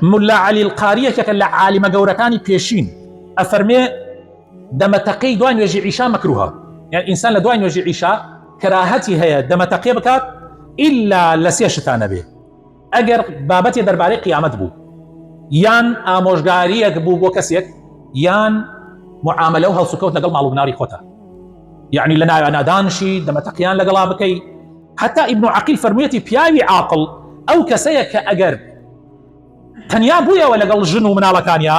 ملا علی القاریەکێکە لە عالمە گەورەکانی پێشین ئەفەرمێ دەمەتەقەی دوای نوێژی عیشا مەکروهە، یعنی ئینسان لە دوای نوێژی عیشا کەراهەتی هەیە دەمەتەقێ بکات ئیلا لە سێ شتانە بێ. ئەگەر بابەتێ دەربارەی قیامەت بوو، یان ئامۆژگاریەک بوو بۆ کەسێک، یان معاملە و هەڵسوکەوت لەگەڵ ماڵ و بناری خۆتە، یعنی لە ناوێنادانشی دەمەتەقیان لەگەڵا بکەی. حتا ئیبن عەقیل فەرموویەتی پیاوی عاقڵ ئەو کەسەیە کە ئەگەر تەنیا بوویەوە لەگەڵ ژن و مناڵەکانیا،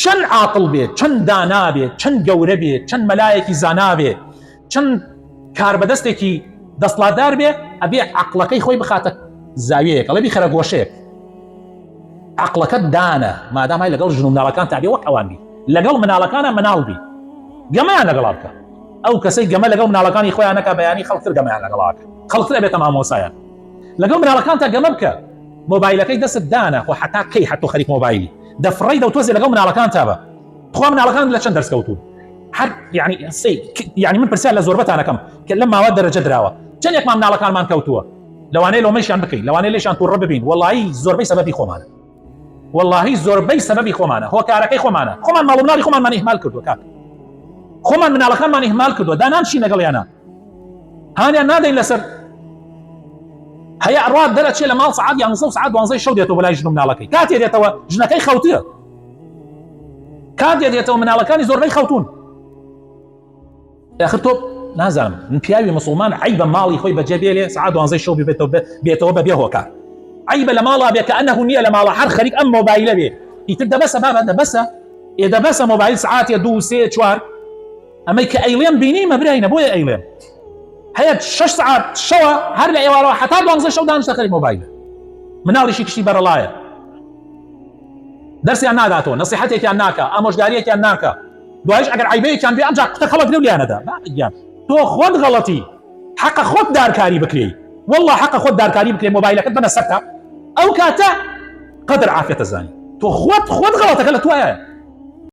چەند عاقڵ بێت، چەند دانا بێت، چەند گەورە بێت، چەند مەلایەکی زانا بێت، چەند کاربەدەستێکی دەسڵاتدار بێ، ئەبێ عەقڵەکەی خۆی بخاتە زاویەیەک، ئەڵێ بیخەرە گۆشەیەک. عەقڵەکەت دانە مادام های لەگەڵ ژن و مناڵەکان تابێ وەک ئەوان بی، لەگەڵ مناڵەکانە مناڵ بی، گەمەیان لەگەڵا بکە. ئەو کەسەی گەمە لەگەڵ مناڵەکانی خۆیان نەکا بەیانی خەڵکتر گەمەیان لەگەڵاکە، خەڵکتر ئەبێتە مامۆسایان. لەگەڵ مناڵەکان تا گەمە بکە، مۆبایلەکەی دەست دانە خۆ حتا کەی حتى خەریک مۆبایلی دەفڕی دەوتۆزی لەگەڵ مناڵەکان تابە. خوا مناڵەکان لە چەند دەرسکەوتون هەر یعنی من پرسیار لە زۆربەتانەکەم کە لەم ماوە دەرەجە دراوە چەندێکمان مناڵەکانمان کەوتووە، لەوانەیە لۆمەیشیان بکەین، لەوانەیە لێشان تووڕە ببین. وەڵاهی زۆربەی سەبەبی خۆمانە، وەڵاهی زۆربەی سەبەبی خۆمانە، هۆکارەکەی خۆمانە. خۆمان ماڵ و مناڵی خۆمانمان ئیهمال کردووە کاک، خۆمان مناڵەکانمان ئیهمال کردووە، دانانشین لەگەڵیانە، هانیان نادەین لەسەر هەیە ئەڕات دەرەچێ لە ماڵ سەعات 11 ساعت 12 شەو دێتەوە بەلای ژن و مناڵەکەی، کاتێ دێتەوە ژنەکەی خەوتیە، کاتێ دێتەوە مناڵەکانی زۆربەی خەوتون. ئاخر تۆ نازانم من پیاوی مسلمان عیبە ماڵی خۆی بەجێ بێلێ ساعات 12 شەو بێتەوە بەبێ هۆکار، عیبە لە ماڵا بێ کە ئەنەه نییە لە ماڵە هەر خەریک ئەم مۆبایلە بێ، ئیتر دەبەسە بابە دەبەسە دەبەسە مۆبایل ساعاتێ 2 3 4 ئەمەی کە ئەیڵێم بینیمە برایینە بۆیە ئەیڵێم هەیە 6 ساعت شەوە هەر لە ئێوارەوە حتا 12 شەو دانیشتە خەریک مۆبایلە، مناڵیشی کشتی بەرەڵایە، دەرسیان ناداتەوە، نەسیحەتێکیان ناکە، ئامۆژگاریەکیان ناکە، دوایش ئەگەر عیبەیەکیان بێ ئەمجا قوتە خەڵک لێیانەدا. تۆ خۆت غەڵەتی، حەقە خۆت دارکاری بکرێ، والله حەقە خۆت دارکاری بکرێ، مۆبایلەکەت بنە سەرتا ئەو کاتە قەدر عافیەتە زانی، تۆ خۆت غەڵەتەکە لە توایە.